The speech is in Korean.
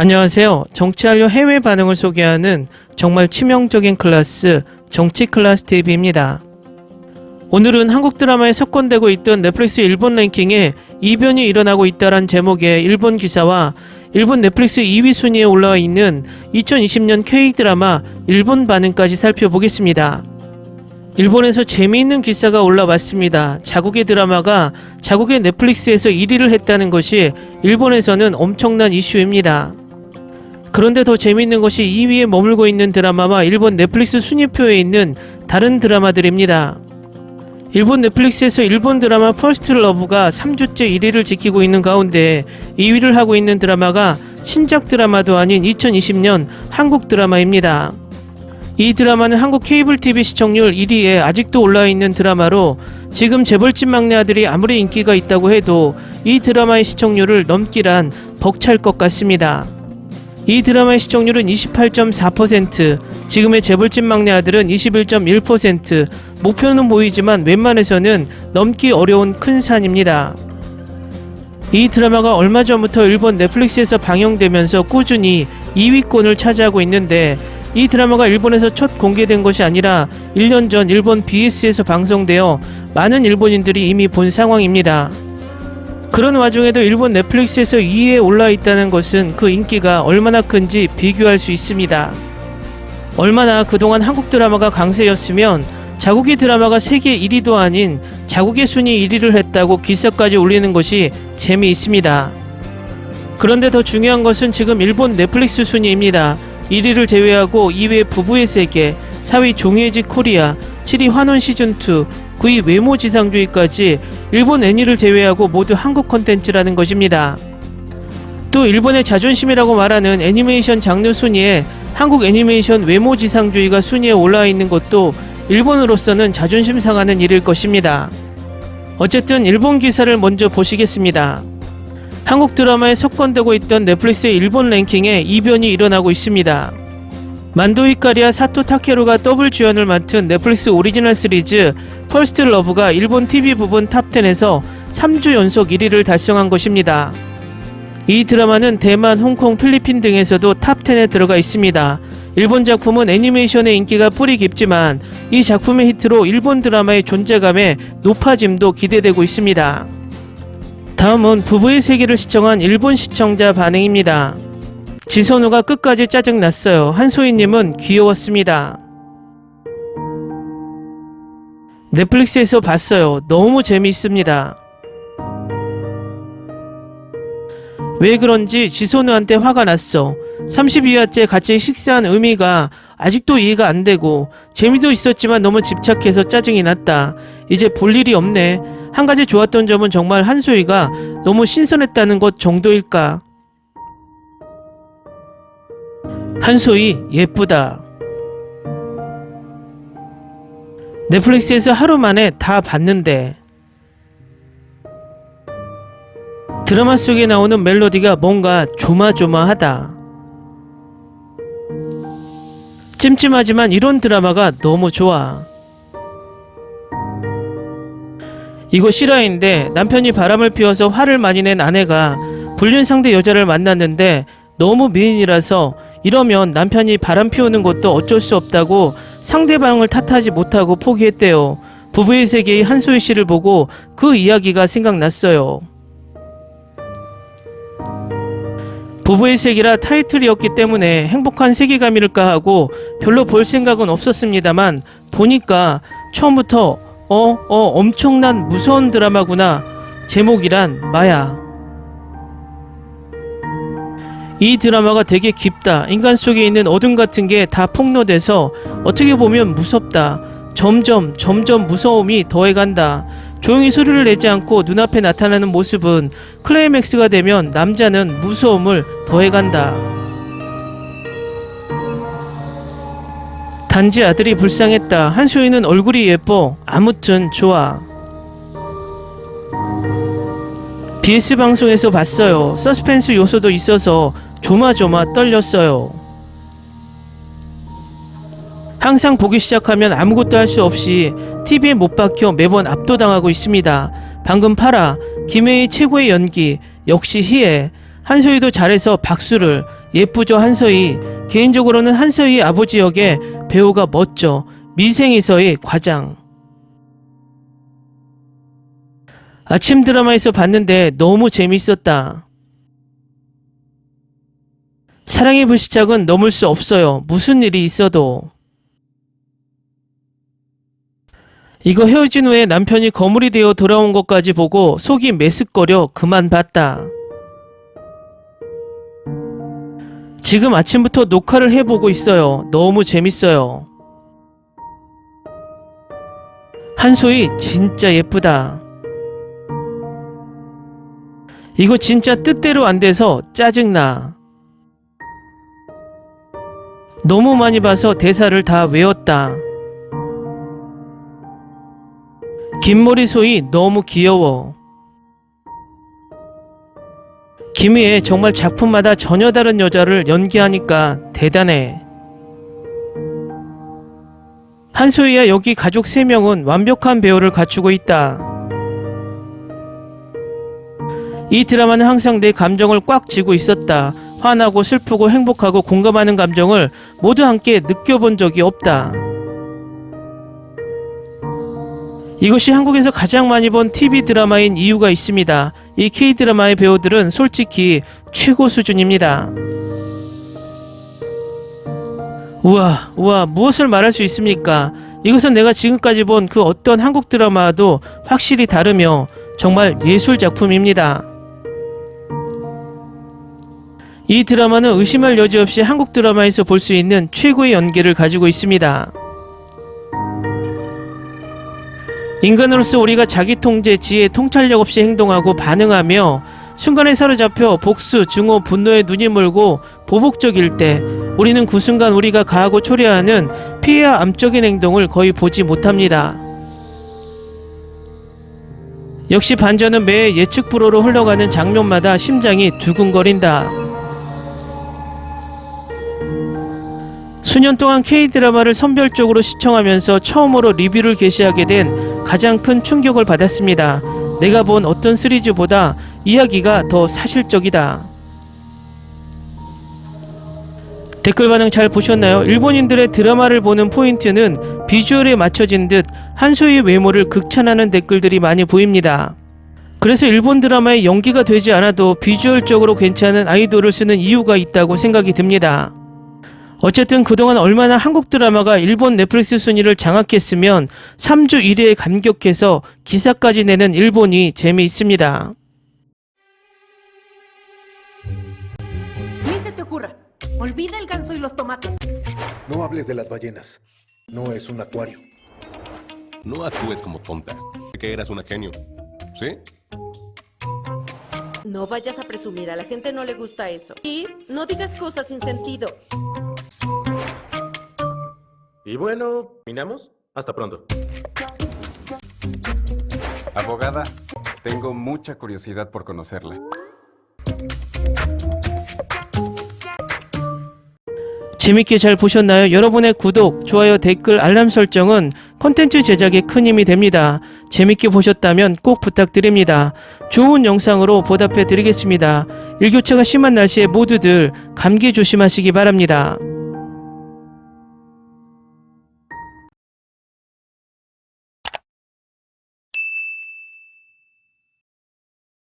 안녕하세요. 정치한료 해외 반응을 소개하는 정말 치명적인 클래스 정치클래스TV입니다. 오늘은 한국 드라마에 석권되고 있던 넷플릭스 일본 랭킹에 이변이 일어나고 있다란 제목의 일본 기사와 일본 넷플릭스 2위 순위에 올라와 있는 2020년 K드라마 일본 반응까지 살펴보겠습니다. 일본에서 재미있는 기사가 올라왔습니다. 자국의 드라마가 자국의 넷플릭스에서 1위를 했다는 것이 일본에서는 엄청난 이슈입니다. 그런데 더 재미있는 것이 2위에 머물고 있는 드라마와 일본 넷플릭스 순위표에 있는 다른 드라마들입니다. 일본 넷플릭스에서 일본 드라마 퍼스트 러브가 3주째 1위를 지키고 있는 가운데 2위를 하고 있는 드라마가 신작 드라마도 아닌 2020년 한국 드라마입니다. 이 드라마는 한국 케이블 TV 시청률 1위에 아직도 올라와 있는 드라마로 지금 재벌집 막내 아들이 아무리 인기가 있다고 해도 이 드라마의 시청률을 넘기란 벅찰 것 같습니다. 이 드라마의 시청률은 28.4%, 지금의 재벌집 막내 아들은 21.1%, 목표는 보이지만 웬만해서는 넘기 어려운 큰 산입니다. 이 드라마가 얼마 전부터 일본 넷플릭스에서 방영되면서 꾸준히 2위권을 차지하고 있는데 이 드라마가 일본에서 첫 공개된 것이 아니라 1년 전 일본 BS에서 방송되어 많은 일본인들이 이미 본 상황입니다. 그런 와중에도 일본 넷플릭스에서 2위에 올라 있다는 것은 그 인기가 얼마나 큰지 비교할 수 있습니다. 얼마나 그동안 한국 드라마가 강세였으면 자국의 드라마가 세계 1위도 아닌 자국의 순위 1위를 했다고 기사까지 올리는 것이 재미있습니다. 그런데 더 중요한 것은 지금 일본 넷플릭스 순위입니다. 1위를 제외하고 2위 부부의 세계, 4위 종이의집 코리아, 7위 환원 시즌2, 9위 외모지상주의까지 일본 애니를 제외하고 모두 한국 콘텐츠라는 것입니다. 또 일본의 자존심이라고 말하는 애니메이션 장르 순위에 한국 애니메이션 외모지상주의가 순위에 올라와 있는 것도 일본으로서는 자존심 상하는 일일 것입니다. 어쨌든 일본 기사를 먼저 보시겠습니다. 한국 드라마에 석권되고 있던 넷플릭스의 일본 랭킹에 이변이 일어나고 있습니다. 만도 히카리와 사토 타케루가 더블 주연을 맡은 넷플릭스 오리지널 시리즈 퍼스트 러브가 일본 TV 부분 탑10에서 3주 연속 1위를 달성한 것입니다. 이 드라마는 대만, 홍콩, 필리핀 등에서도 탑10에 들어가 있습니다. 일본 작품은 애니메이션의 인기가 뿌리 깊지만 이 작품의 히트로 일본 드라마의 존재감의 높아짐도 기대되고 있습니다. 다음은 부부의 세계를 시청한 일본 시청자 반응입니다. 지선우가 끝까지 짜증났어요. 한소희님은 귀여웠습니다. 넷플릭스에서 봤어요. 너무 재미있습니다. 왜 그런지 지선우한테 화가 났어. 32화째 같이 식사한 의미가 아직도 이해가 안 되고 재미도 있었지만 너무 집착해서 짜증이 났다. 이제 볼 일이 없네. 한 가지 좋았던 점은 정말 한소희가 너무 신선했다는 것 정도일까. 한소희 예쁘다. 넷플릭스에서 하루 만에 다 봤는데 드라마 속에 나오는 멜로디가 뭔가 조마조마하다. 찜찜하지만 이런 드라마가 너무 좋아. 이거 실화인데 남편이 바람을 피워서 화를 많이 낸 아내가 불륜 상대 여자를 만났는데 너무 미인이라서 이러면 남편이 바람 피우는 것도 어쩔 수 없다고 상대방을 탓하지 못하고 포기했대요. 부부의 세계의 한소희 씨를 보고 그 이야기가 생각났어요. 부부의 세계라 타이틀이었기 때문에 행복한 세계감일까 하고 별로 볼 생각은 없었습니다만 보니까 처음부터 엄청난 무서운 드라마구나. 제목이란 마야. 이 드라마가 되게 깊다. 인간 속에 있는 어둠 같은 게 다 폭로돼서 어떻게 보면 무섭다. 점점 무서움이 더해간다. 조용히 소리를 내지 않고 눈앞에 나타나는 모습은 클라이맥스가 되면 남자는 무서움을 더해간다. 단지 아들이 불쌍했다. 한소희는 얼굴이 예뻐. 아무튼 좋아. BS 방송에서 봤어요. 서스펜스 요소도 있어서 조마조마 떨렸어요. 항상 보기 시작하면 아무것도 할 수 없이 TV에 못 박혀 매번 압도당하고 있습니다. 방금 파라, 김혜희 최고의 연기, 역시 희애, 한소희도 잘해서 박수를, 예쁘죠, 한서희. 개인적으로는 한서희 아버지 역의 배우가 멋져. 미생에서의 과장. 아침 드라마에서 봤는데 너무 재밌었다. 사랑의 불시착은 넘을 수 없어요. 무슨 일이 있어도. 이거 헤어진 후에 남편이 거물이 되어 돌아온 것까지 보고 속이 메스꺼려 그만 봤다. 지금 아침부터 녹화를 해보고 있어요. 너무 재밌어요. 한소희 진짜 예쁘다. 이거 진짜 뜻대로 안 돼서 짜증나. 너무 많이 봐서 대사를 다 외웠다. 긴머리 소희 너무 귀여워. 김희애 정말 작품마다 전혀 다른 여자를 연기하니까 대단해. 한소희야 여기 가족 3명은 완벽한 배우를 갖추고 있다. 이 드라마는 항상 내 감정을 꽉 쥐고 있었다. 화나고 슬프고 행복하고 공감하는 감정을 모두 함께 느껴본 적이 없다. 이것이 한국에서 가장 많이 본 TV 드라마인 이유가 있습니다. 이 K드라마의 배우들은 솔직히 최고 수준입니다. 우와, 무엇을 말할 수 있습니까? 이것은 내가 지금까지 본 그 어떤 한국 드라마와도 확실히 다르며 정말 예술 작품입니다. 이 드라마는 의심할 여지 없이 한국 드라마에서 볼 수 있는 최고의 연기를 가지고 있습니다. 인간으로서 우리가 자기 통제, 지혜, 통찰력 없이 행동하고 반응하며 순간에 사로잡혀 복수, 증오, 분노에 눈이 멀고 보복적일 때 우리는 그 순간 우리가 가하고 초래하는 피해야 암적인 행동을 거의 보지 못합니다. 역시 반전은 매 예측 불허로 흘러가는 장면마다 심장이 두근거린다. 수년 동안 K드라마를 선별적으로 시청하면서 처음으로 리뷰를 게시하게 된 가장 큰 충격을 받았습니다. 내가 본 어떤 시리즈보다 이야기가 더 사실적이다. 댓글 반응 잘 보셨나요? 일본인들의 드라마를 보는 포인트는 비주얼에 맞춰진 듯 한소희의 외모를 극찬하는 댓글들이 많이 보입니다. 그래서 일본 드라마에 연기가 되지 않아도 비주얼적으로 괜찮은 아이돌을 쓰는 이유가 있다고 생각이 듭니다. 어쨌든 그동안 얼마나 한국 드라마가 일본 넷플릭스 순위를 장악했으면 3주 1회에 감격해서 기사까지 내는 일본이 재미있습니다. Ni se te ocurra. Olvida el ganso y los tomates. No hables de las ballenas. No es un acuario. No actúes como tonta. Que eras una genio. ¿Sí? No vayas a presumir, a la gente no le gusta eso. Y no digas cosas sin sentido. Y bueno, ¿terminamos? Hasta pronto. Abogada, tengo mucha curiosidad por conocerla. 재밌게 잘 보셨나요? 여러분의 구독, 좋아요, 댓글, 알람 설정은 콘텐츠 제작에 큰 힘이 됩니다. 재밌게 보셨다면 꼭 부탁드립니다. 좋은 영상으로 보답해 드리겠습니다. 일교차가 심한 날씨에 모두들 감기 조심하시기 바랍니다.